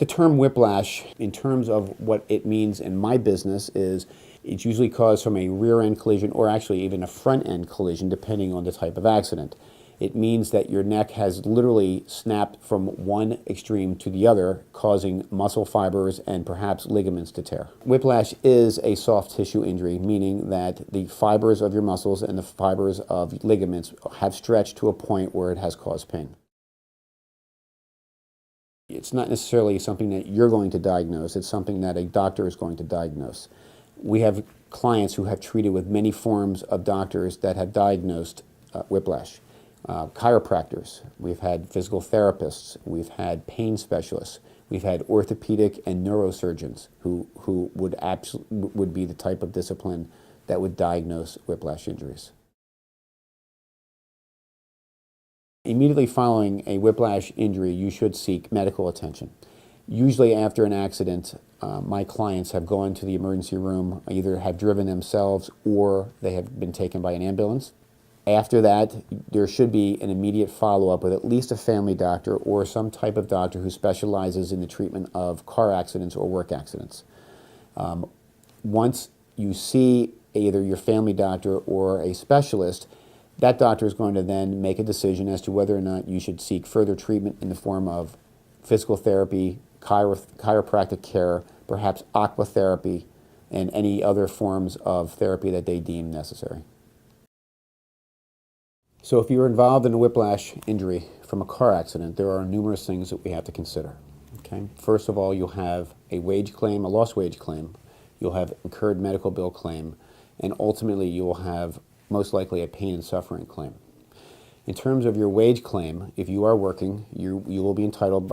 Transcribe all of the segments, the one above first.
The term whiplash, in terms of what it means in my business, is it's usually caused from a rear-end collision or actually even a front-end collision, depending on the type of accident. It means that your neck has literally snapped from one extreme to the other, causing muscle fibers and perhaps ligaments to tear. Whiplash is a soft tissue injury, meaning that the fibers of your muscles and the fibers of ligaments have stretched to a point where it has caused pain. It's not necessarily something that you're going to diagnose, it's something that a doctor is going to diagnose. We have clients who have treated with many forms of doctors that have diagnosed whiplash. Chiropractors, we've had physical therapists, we've had pain specialists, we've had orthopedic and neurosurgeons who would be the type of discipline that would diagnose whiplash injuries. Immediately following a whiplash injury, you should seek medical attention. Usually after an accident, my clients have gone to the emergency room, either have driven themselves or they have been taken by an ambulance. After that, there should be an immediate follow-up with at least a family doctor or some type of doctor who specializes in the treatment of car accidents or work accidents. Once you see either your family doctor or a specialist, that doctor is going to then make a decision as to whether or not you should seek further treatment in the form of physical therapy, chiropractic care, perhaps aquatherapy, and any other forms of therapy that they deem necessary. So if you're involved in a whiplash injury from a car accident, there are numerous things that we have to consider. Okay? First of all, you'll have a wage claim, a lost wage claim. You'll have incurred medical bill claim, and ultimately you will have most likely a pain and suffering claim. In terms of your wage claim, if you are working, you will be entitled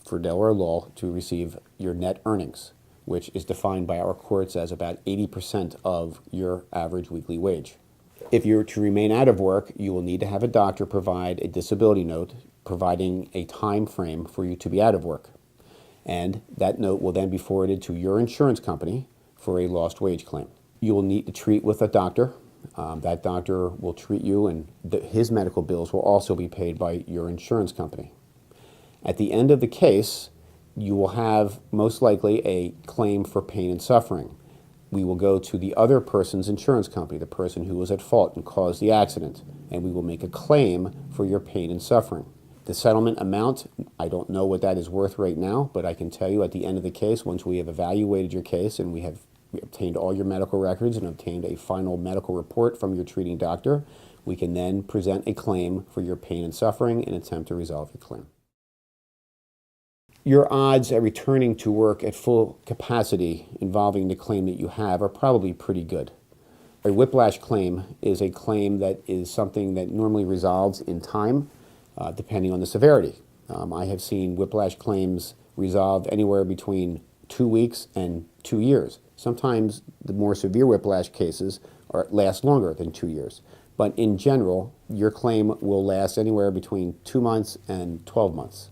for Delaware law to receive your net earnings, which is defined by our courts as about 80% of your average weekly wage. If you're to remain out of work, you will need to have a doctor provide a disability note providing a time frame for you to be out of work. And that note will then be forwarded to your insurance company for a lost wage claim. You will need to treat with a doctor. That doctor will treat you, and his medical bills will also be paid by your insurance company. At the end of the case, you will have most likely a claim for pain and suffering. We will go to the other person's insurance company, the person who was at fault and caused the accident, and we will make a claim for your pain and suffering. The settlement amount, I don't know what that is worth right now, but I can tell you at the end of the case, once we have evaluated your case and we obtained all your medical records and obtained a final medical report from your treating doctor, we can then present a claim for your pain and suffering and attempt to resolve your claim. Your odds at returning to work at full capacity involving the claim that you have are probably pretty good. A whiplash claim is a claim that is something that normally resolves in time, depending on the severity. I have seen whiplash claims resolved anywhere between 2 weeks and 2 years. Sometimes the more severe whiplash cases last longer than 2 years. But in general, your claim will last anywhere between 2 months and 12 months.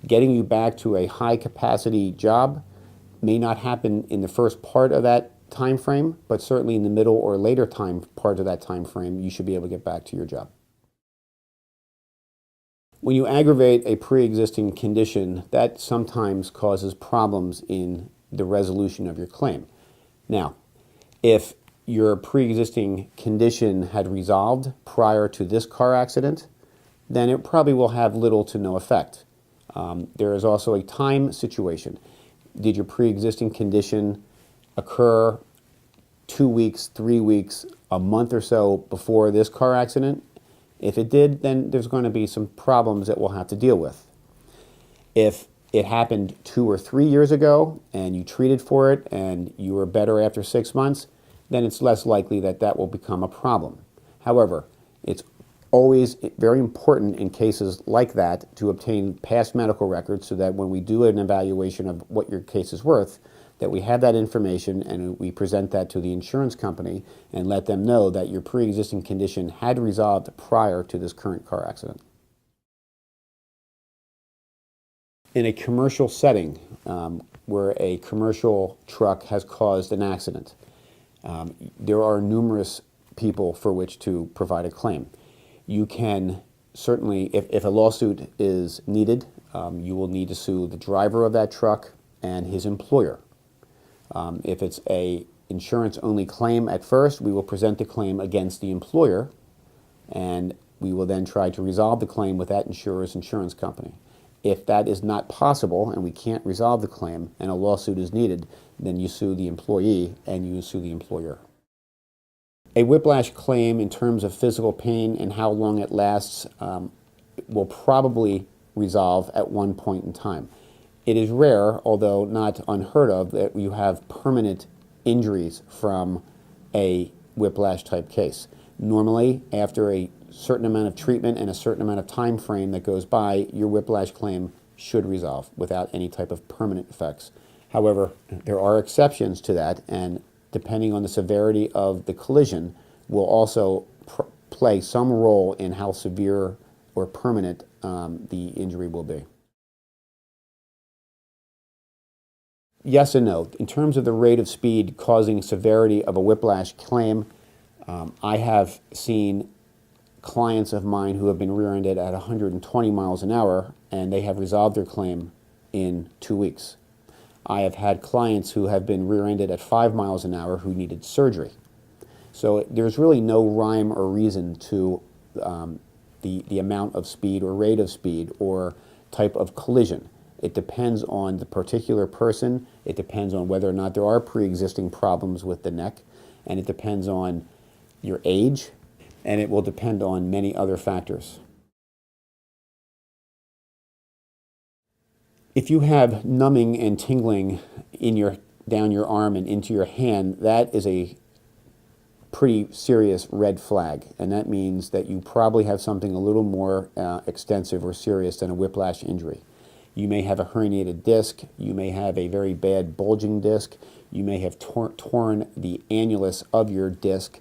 Getting you back to a high capacity job may not happen in the first part of that time frame, but certainly in the middle or later part of that time frame, you should be able to get back to your job. When you aggravate a pre-existing condition, that sometimes causes problems in the resolution of your claim. Now, if your pre-existing condition had resolved prior to this car accident, then it probably will have little to no effect. There is also a time situation. Did your pre-existing condition occur 2 weeks, 3 weeks, a month or so before this car accident? If it did, then there's going to be some problems that we'll have to deal with. If it happened 2 or 3 years ago and you treated for it and you were better after 6 months, then it's less likely that that will become a problem. However, it's always very important in cases like that to obtain past medical records so that when we do an evaluation of what your case is worth, that we have that information and we present that to the insurance company and let them know that your pre-existing condition had resolved prior to this current car accident. In a commercial setting where a commercial truck has caused an accident, there are numerous people for which to provide a claim. You can certainly, if a lawsuit is needed, You will need to sue the driver of that truck and his employer. If it's a insurance-only claim at first, we will present the claim against the employer, and we will then try to resolve the claim with that insurer's insurance company. If that is not possible and we can't resolve the claim and a lawsuit is needed, then you sue the employee and you sue the employer. A whiplash claim in terms of physical pain and how long it lasts will probably resolve at one point in time. It is rare, although not unheard of, that you have permanent injuries from a whiplash type case. Normally, after a certain amount of treatment and a certain amount of time frame that goes by, your whiplash claim should resolve without any type of permanent effects. However, there are exceptions to that, and depending on the severity of the collision will also play some role in how severe or permanent the injury will be. Yes and no. In terms of the rate of speed causing severity of a whiplash claim, I have seen clients of mine who have been rear-ended at 120 miles an hour, and they have resolved their claim in 2 weeks. I have had clients who have been rear-ended at 5 miles an hour who needed surgery. So there's really no rhyme or reason to the amount of speed or rate of speed or type of collision. It depends on the particular person, it depends on whether or not there are pre-existing problems with the neck, and it depends on your age, and it will depend on many other factors. If you have numbing and tingling down your arm and into your hand, that is a pretty serious red flag, and that means that you probably have something a little more extensive or serious than a whiplash injury. You may have a herniated disc, you may have a very bad bulging disc, you may have torn the annulus of your disc.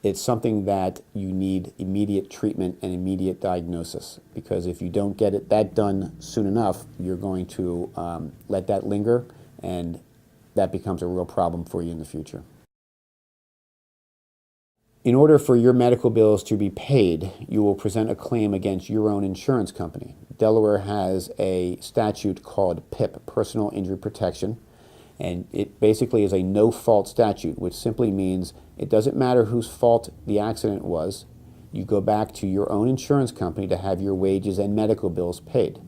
It's something that you need immediate treatment and immediate diagnosis, because if you don't get that done soon enough, you're going to let that linger, and that becomes a real problem for you in the future. In order for your medical bills to be paid, you will present a claim against your own insurance company. Delaware has a statute called PIP, Personal Injury Protection, and it basically is a no-fault statute, which simply means it doesn't matter whose fault the accident was. You go back to your own insurance company to have your wages and medical bills paid.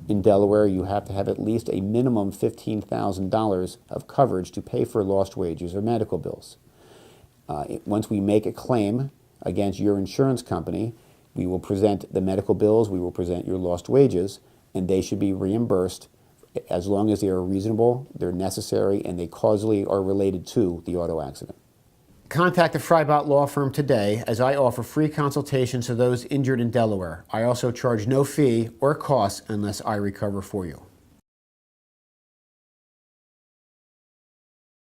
In Delaware, you have to have at least a minimum $15,000 of coverage to pay for lost wages or medical bills. Once we make a claim against your insurance company, we will present the medical bills, we will present your lost wages, and they should be reimbursed as long as they are reasonable, they're necessary, and they causally are related to the auto accident. Contact the Freibott Law Firm today, as I offer free consultations to those injured in Delaware. I also charge no fee or cost unless I recover for you.